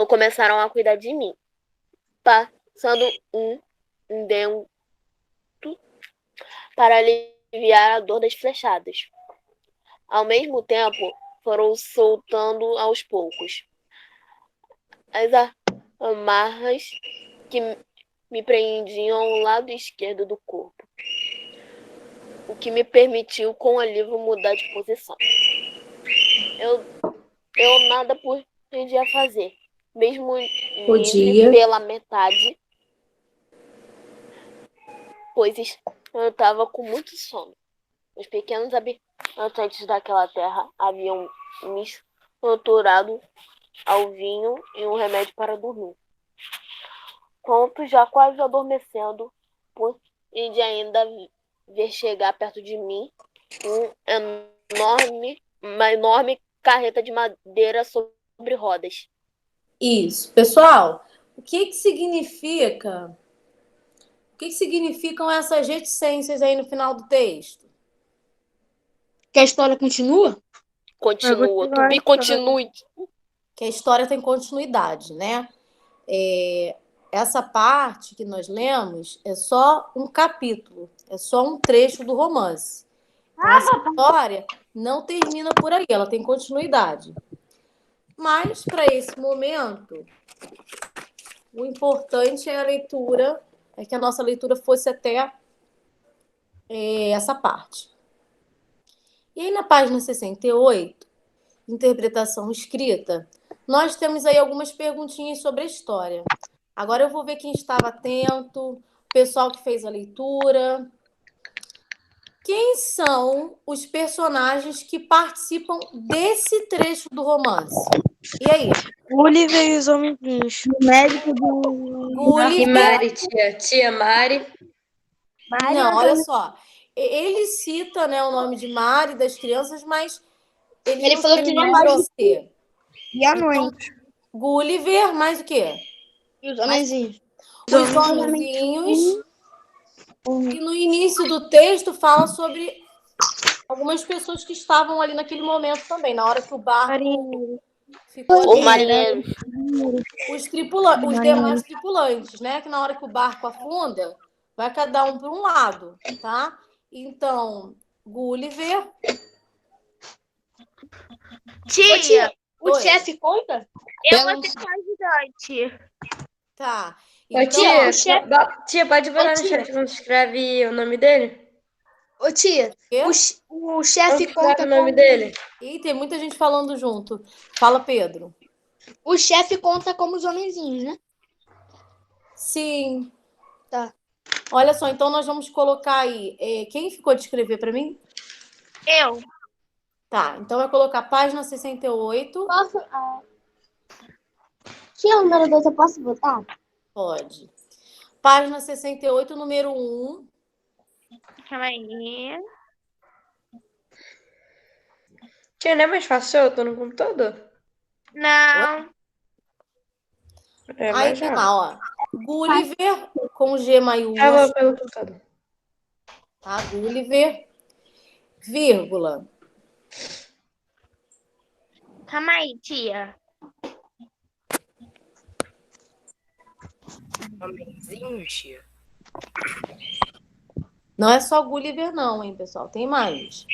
Começaram a cuidar de mim. Passando um dentro para aliviar a dor das flechadas. Ao mesmo tempo, foram soltando aos poucos as amarras que me prendiam ao lado esquerdo do corpo, o que me permitiu, com alívio, mudar de posição. Eu nada podia fazer, mesmo livre pela metade, pois eu estava com muito sono. Os pequenos habitantes daquela terra haviam misturado ao vinho e um remédio para dormir. Pronto, já quase adormecendo, pude ainda ver chegar perto de mim uma enorme carreta de madeira sobre rodas. Isso. Pessoal, o que significam essas reticências aí no final do texto? Que a história continua? Continua. Tubi, continue. Que a história tem continuidade, né? Essa parte que nós lemos é só um capítulo, é só um trecho do romance. Então, essa história não termina por aí, ela tem continuidade. Mas, para esse momento, o importante é a leitura, é que a nossa leitura fosse até essa parte. E aí, na página 68, interpretação escrita, nós temos aí algumas perguntinhas sobre a história. Agora eu vou ver quem estava atento, o pessoal que fez a leitura. Quem são os personagens que participam desse trecho do romance? E aí? Gulliver e os homenzinhos. O médico do... Gulliver. E Mari, tia Mari. Não, olha só. Ele cita, né, o nome de Mari, das crianças, mas ele falou que não não vai vai você. E à noite. Gulliver, mais o quê? E os homenzinhos. Os homenzinhos. E no início do texto fala sobre algumas pessoas que estavam ali naquele momento também, na hora que o barco ficou Os marinheiros. Os demais tripulantes, né? Que na hora que o barco afunda, vai cada um para um lado, tá? Então, Gulliver. Tia, o chefe conta? Eu vou ser ajudante. Tá. Ô, tia, pode botar no chat quando escreve o nome dele? Ô, tia, o chefe conta o nome dele? Ih, tem muita gente falando junto. Fala, Pedro. O chefe conta como os homenzinhos, né? Sim. Tá. Olha só, então nós vamos colocar aí. Quem ficou de escrever para mim? Eu. Tá, então vai colocar página 68. Posso? Tia, o número 2 eu posso botar? Pode. Página 68, número 1. Calma aí. Tia, não é mais fácil? Eu tô no computador. Não. Aí tem lá, ó. Gulliver com G maiúsculo. Eu vou pelo computador. Tá, Gulliver, vírgula. Calma aí, tia. Homenzinho, tia? Não é só Gulliver, não, hein, pessoal? Tem mais.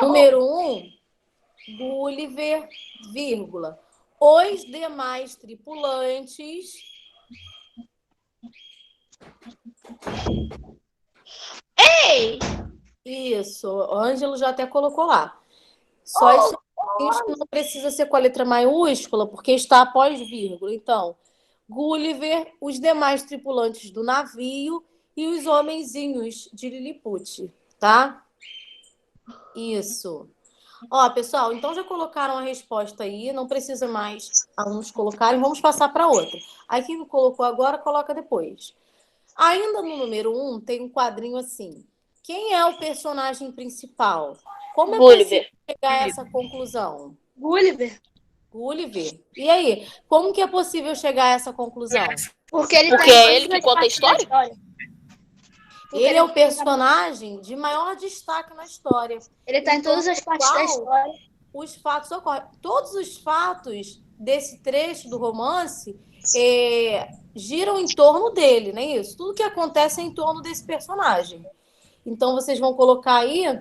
Número 1, Gulliver, vírgula. Os demais tripulantes. Ei! Isso, o Ângelo já até colocou lá. Só esse que não precisa ser com a letra maiúscula, porque está após vírgula. Então, Gulliver, os demais tripulantes do navio e os homenzinhos de Lilliput, tá? Isso. Ó, pessoal, então já colocaram a resposta aí, não precisa mais alunos colocarem, vamos passar para outra. Aí quem não colocou agora, coloca depois. Ainda no número 1, tem um quadrinho assim. Quem é o personagem principal? Como é possível chegar a essa conclusão? Gulliver. Gulliver. E aí, como que é possível chegar a essa conclusão? Porque ele Porque é ele que conta a história? Ele é o personagem de maior destaque na história. Ele está em todas as partes da história. Os fatos ocorrem. Todos os fatos desse trecho do romance giram em torno dele, não é isso? Tudo que acontece é em torno desse personagem. Então, vocês vão colocar aí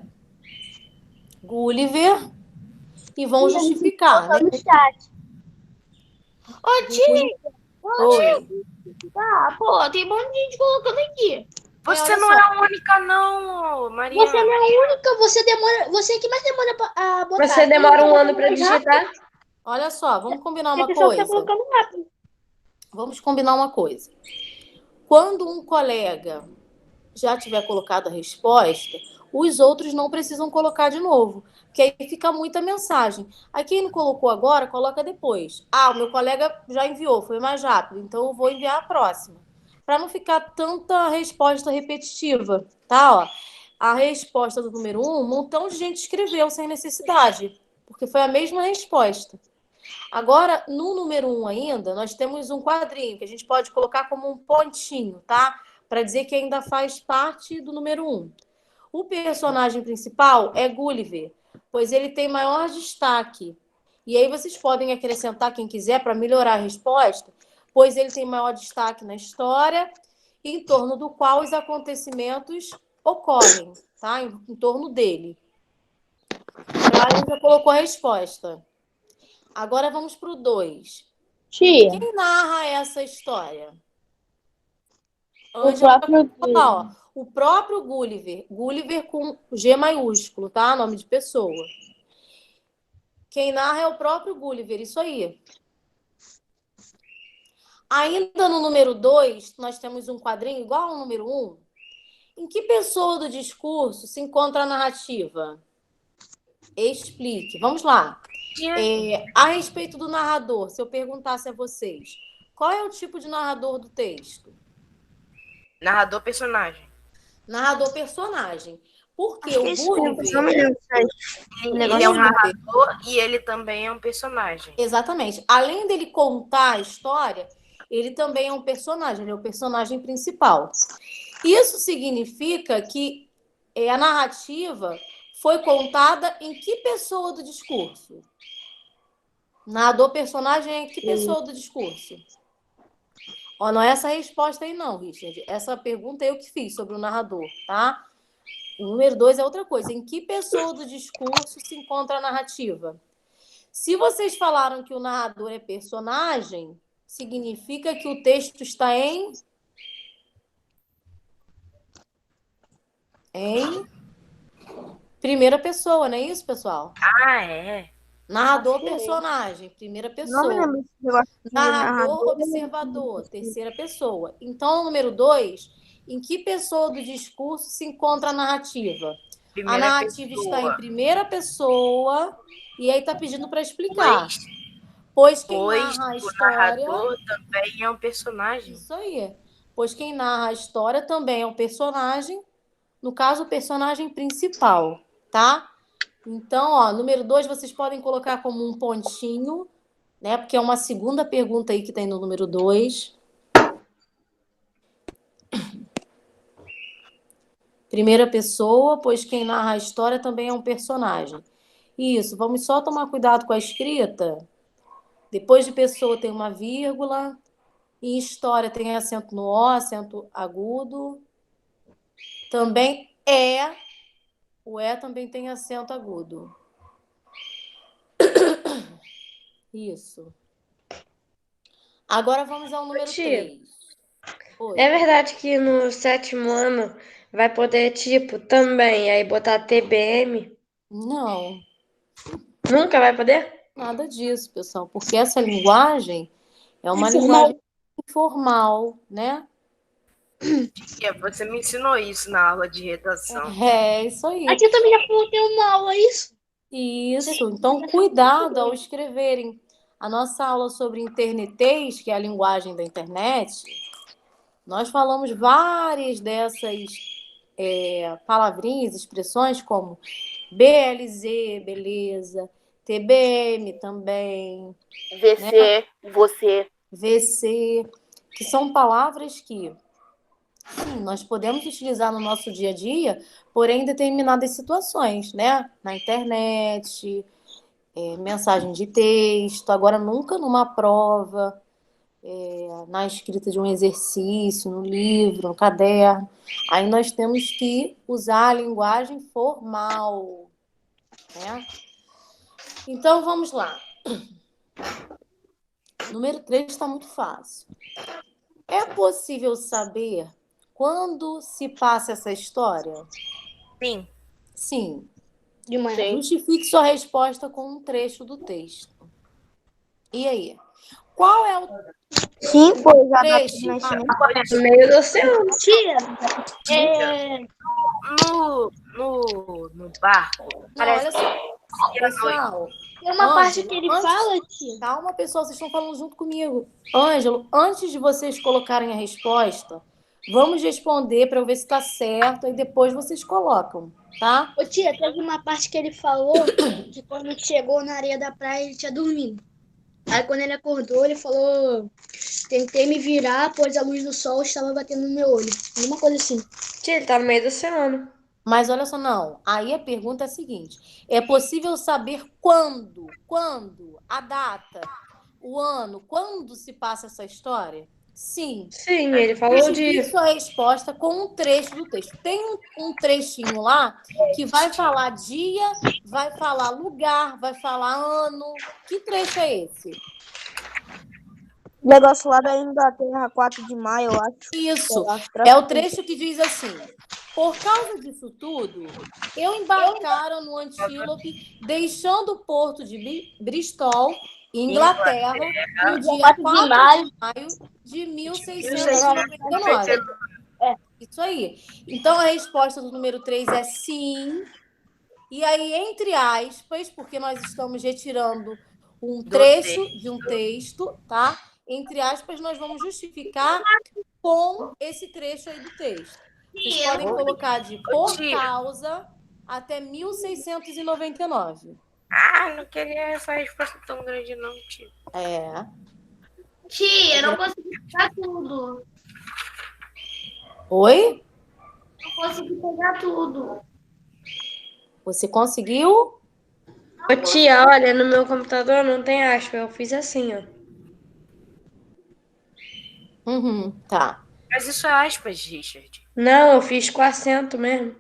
Gulliver e vão justificar, né? Ô, tia! Oi. Ah, pô, tem um monte de gente colocando aqui. Você não é a única, não, Maria. Você não é a única, você é que mais demora a botar. Você demora um ano para digitar? Olha só, vamos combinar uma pessoal coisa. tá colocando rápido. Vamos combinar uma coisa. Quando um colega já tiver colocado a resposta, os outros não precisam colocar de novo, porque aí fica muita mensagem. Aí quem não colocou agora, coloca depois. Ah, o meu colega já enviou, foi mais rápido, então eu vou enviar a próxima. Para não ficar tanta resposta repetitiva, tá? Ó, a resposta do número 1, um montão de gente escreveu sem necessidade, porque foi a mesma resposta. Agora, no número 1 ainda, nós temos um quadrinho que a gente pode colocar como um pontinho, tá? Para dizer que ainda faz parte do número 1. O personagem principal é Gulliver, pois ele tem maior destaque. E aí vocês podem acrescentar, quem quiser, para melhorar a resposta, pois ele tem maior destaque na história, em torno do qual os acontecimentos ocorrem, tá? Em torno dele. A gente já colocou a resposta. Agora vamos para o 2. Tia, Quem narra essa história? o próprio Gulliver. O próprio Gulliver. Gulliver com G maiúsculo, tá? Nome de pessoa. Quem narra é o próprio Gulliver, isso aí. Ainda no número 2, nós temos um quadrinho igual ao número 1. Em que pessoa do discurso se encontra a narrativa? Explique. Vamos lá. A respeito do narrador, se eu perguntasse a vocês, qual é o tipo de narrador do texto? Narrador personagem. Narrador personagem. Porque o Gulliver... Ele é um narrador e ele também é um personagem. Exatamente. Além dele contar a história, ele também é um personagem, ele é o personagem principal. Isso significa que a narrativa foi contada em que pessoa do discurso? Narrador personagem é em que pessoa do discurso? Ó, não é essa a resposta aí não, Richard. Essa pergunta eu que fiz sobre o narrador, tá? O número 2 é outra coisa. Em que pessoa do discurso se encontra a narrativa? Se vocês falaram que o narrador é personagem, significa que o texto está em primeira pessoa, não é isso, pessoal? Ah, é? Narrador, personagem, primeira pessoa. Narrador, observador, terceira pessoa. Então, no número 2, em que pessoa do discurso se encontra a narrativa? A narrativa está em primeira pessoa e aí está pedindo para explicar. Pois quem narra a história... O narrador também é um personagem. Isso aí. Pois quem narra a história também é um personagem, no caso, o personagem principal, tá? Então, ó, número 2, vocês podem colocar como um pontinho, né? Porque é uma segunda pergunta aí que tem no número 2. Primeira pessoa, pois quem narra a história também é um personagem. Isso, vamos só tomar cuidado com a escrita. Depois de pessoa tem uma vírgula. E história tem acento no O, acento agudo. Também o E também tem acento agudo. Isso. Agora vamos ao número Tia. 3. Oi. É verdade que no 7º ano vai poder, tipo, também aí botar TBM? Não, Nunca vai poder? nada disso, pessoal, porque essa linguagem é uma Informal. linguagem informal, né? Tia, você me ensinou isso na aula de redação. É isso aí. A tia também já falou ter uma aula, isso? Isso, então cuidado ao escreverem. A nossa aula sobre internetês, que é a linguagem da internet, nós falamos várias dessas palavrinhas, expressões como BLZ, beleza, TBM também, VC, você. VC, que são palavras que, sim, nós podemos utilizar no nosso dia a dia, porém em determinadas situações, né? Na internet, mensagem de texto, agora nunca numa prova, na escrita de um exercício, no livro, no caderno. Aí nós temos que usar a linguagem formal, né? Então, vamos lá. Número 3 está muito fácil. É possível saber quando se passa essa história? Sim. Sim. De manhã. Justifique sua resposta com um trecho do texto. E aí? Qual é o Sim, foi já trecho? No meio do oceano. Tia, No barco. Não, olha só. Pessoal, tem uma parte Ângelo, que ele antes- fala, tia. calma, pessoal, vocês estão falando junto comigo. Ângelo, antes de vocês colocarem a resposta, vamos responder para eu ver se está certo, e depois vocês colocam, tá? Ô, tia, teve uma parte que ele falou que quando chegou na areia da praia ele tinha dormido. Aí quando ele acordou, ele falou: tentei me virar, pois a luz do sol estava batendo no meu olho. Alguma coisa assim. Tia, ele tá no meio do oceano. Mas olha só, não. Aí a pergunta é a seguinte: é possível saber quando, a data, o ano, quando se passa essa história? Sim. Sim, ele falou Justifique disso. sua resposta com um trecho do texto. Tem um trechinho lá que vai falar dia, vai falar lugar, vai falar ano. Que trecho é esse? O negócio lá da Inglaterra, 4 de maio, eu acho. Isso. É o trecho que diz assim: por causa disso tudo, embarcaram no Antílope, deixando o porto de Bristol, Inglaterra, no dia 4 de maio de 1699. Isso aí. Então, a resposta do número 3 é sim. E aí, entre aspas, porque nós estamos retirando um trecho de um texto, tá? Entre aspas, nós vamos justificar com esse trecho aí do texto. Vocês podem colocar de por causa até 1699. Ah, não queria essa resposta tão grande, não, tio. É. Tia, eu não consegui pegar tudo. Oi? Não consegui pegar tudo. Você conseguiu? Ô, tia, olha, no meu computador não tem aspa. Eu fiz assim, ó. Tá. Mas isso é aspas, Richard. Não, eu fiz com acento mesmo.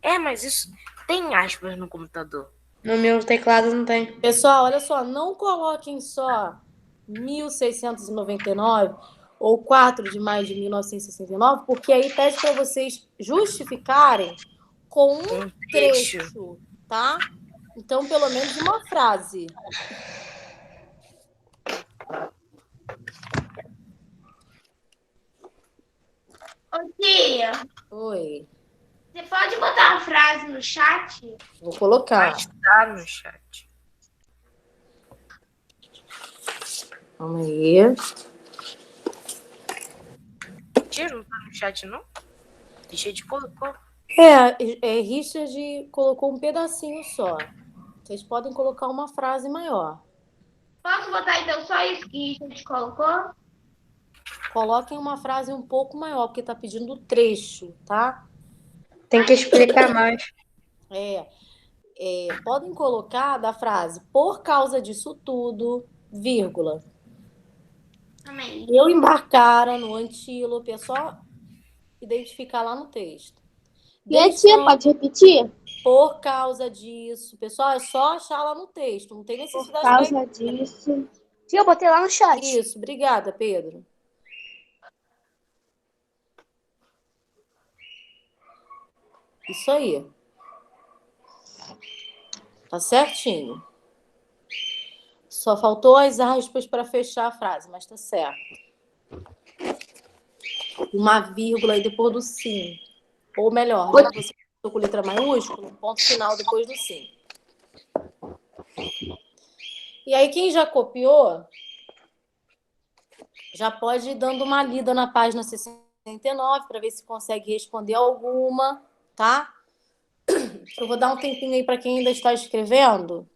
É, mas isso tem aspas no computador. No meu teclado não tem. Pessoal, olha só, não coloquem só 1699 ou 4 de maio de 1969, porque aí pede para vocês justificarem com um trecho, tá? Então, pelo menos uma frase. Ô, tia, Oi. você pode botar uma frase no chat? Vou colocar. Tá no chat. Calma aí. Tia, não tá no chat, não? Richard colocou. Richard colocou um pedacinho só. Vocês podem colocar uma frase maior. Posso botar então só isso que a gente colocou? Coloquem uma frase um pouco maior, porque tá pedindo trecho, tá? Tem que explicar mais. Podem colocar da frase por causa disso tudo, vírgula. Amém. Eu embarcara no Antílope, é só identificar lá no texto. E a tia, pode repetir? Por causa disso. Pessoal, é só achar lá no texto. Não tem necessidade Por causa disso. Sim, eu botei lá no chat. Isso, obrigada, Pedro. Isso aí. Tá certinho. Só faltou as aspas para fechar a frase, mas tá certo. Uma vírgula aí depois do sim. Ou melhor, já que você começou com letra maiúscula, um ponto final depois do sim. E aí, quem já copiou, já pode ir dando uma lida na página 69 para ver se consegue responder alguma, tá? Eu vou dar um tempinho aí para quem ainda está escrevendo.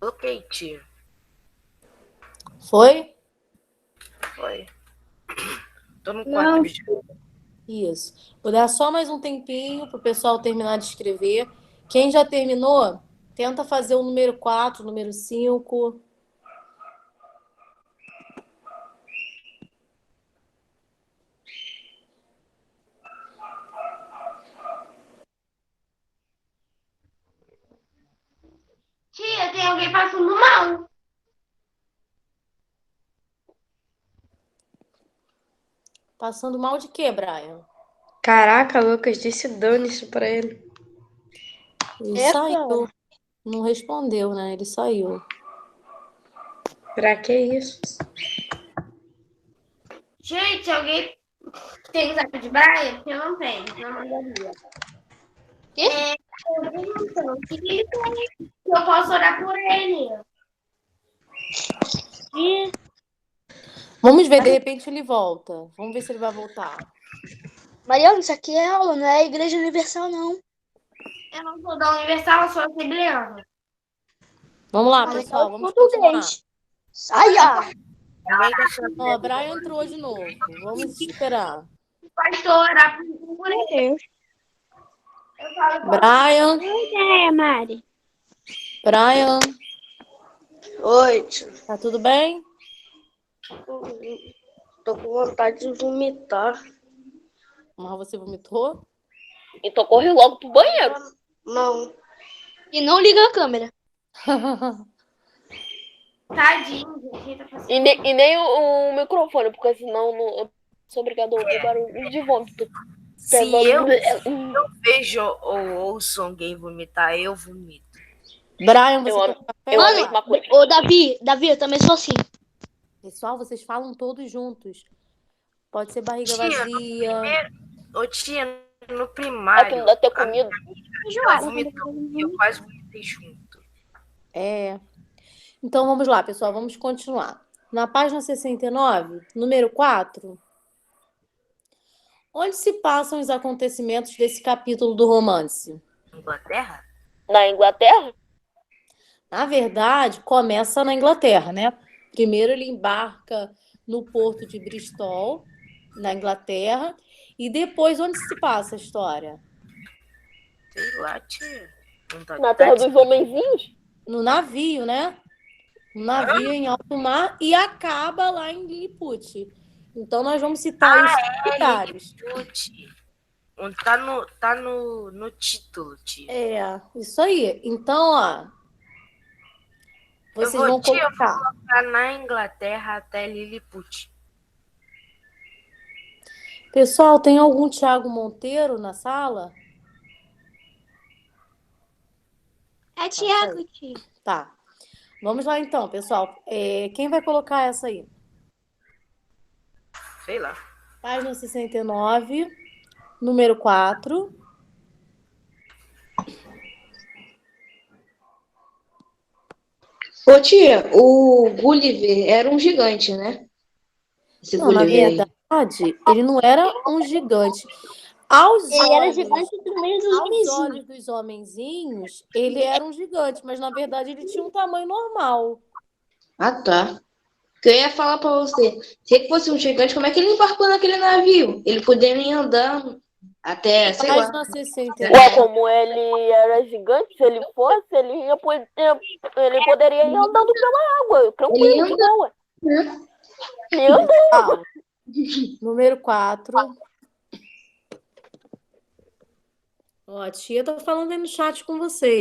Ok, tia. Foi? Foi. Tô no Não. 4 já. Isso. Vou dar só mais um tempinho para o pessoal terminar de escrever. Quem já terminou, tenta fazer o número 4, o número 5. Tia, tem alguém passando mal. Passando mal de quê, Brian? Caraca, Lucas, disse dane-se pra ele. Ele É, saiu. cara. Não respondeu, né? Ele saiu. Pra que isso? Gente, alguém tem o zap de Brian? Eu não tenho, não mandaria. Quê? Perguntam se ele tem, se eu posso orar por ele. E Vamos ver, de repente ele volta. Vamos ver se ele vai voltar. Mariana, isso aqui é aula, não é a Igreja Universal, não. Eu não sou da Universal, eu sou assembleana. Vamos lá, Mas pessoal. é Vamos continuar. português. Saia! Ninguém tá chamando. Ó, Brian entrou de novo. Vamos esperar. Pastor, orar por ele. Deus. Eu falo, Brian, É, Mari. Brian, Oi, tio. tá tudo bem? Tô com vontade de vomitar. Mas você vomitou? Então corre logo pro banheiro. Não. E não liga a câmera. tadinho, gente. Ele tá passando E nem o microfone, porque senão eu sou obrigada a ouvir barulho de vômito. Se eu vejo ou ouço alguém vomitar, eu vomito. Brian, você Eu quer amo- café? Eu amo a Mano, mesma coisa. Ô, Davi, eu também sou assim. Pessoal, vocês falam todos juntos. Pode ser barriga Tia, vazia. Ô tia, no É que primário, não dá ter comido. ela vomitou e eu quase vomitei junto. É. Então vamos lá, pessoal, vamos continuar. Na página 69, número 4, onde se passam os acontecimentos desse capítulo do romance? Inglaterra? Na Inglaterra? Na verdade, começa na Inglaterra, né? Primeiro ele embarca no porto de Bristol, na Inglaterra, e depois onde se passa a história? Sei lá, tia. Na terra dos homenzinhos? No navio, né? No navio em alto mar e acaba lá em Lilliput. Então nós vamos citar os lugares. Tá no título, tia. É, isso aí. Então, ó, vocês vão Eu vou colocar. colocar na Inglaterra até Lilliput. Pessoal, tem algum Thiago Monteiro na sala? É Tiago, tio. Tá. Vamos lá então, pessoal. Quem vai colocar essa aí? Sei lá. Página 69, número 4. Ô tia, o Gulliver era um gigante, né? Esse Não, na Gulliver aí. verdade, ele não era um gigante. Aos Ele era olhos, gigante do meio dos aos homenzinhos. olhos dos homenzinhos, ele era um gigante, mas na verdade ele tinha um tamanho normal. Ah, tá. Que eu ia falar pra você. Se ele fosse um gigante, como é que ele embarcou naquele navio? Ele poderia nem andar. Até, sei lá. Página 60. Ué, como ele era gigante, se ele fosse, ele poderia ir andando pela água, tranquilo, Ele de anda. boa. Né? Ele anda. Ah, número 4. Ó, a tia tá falando aí no chat com vocês.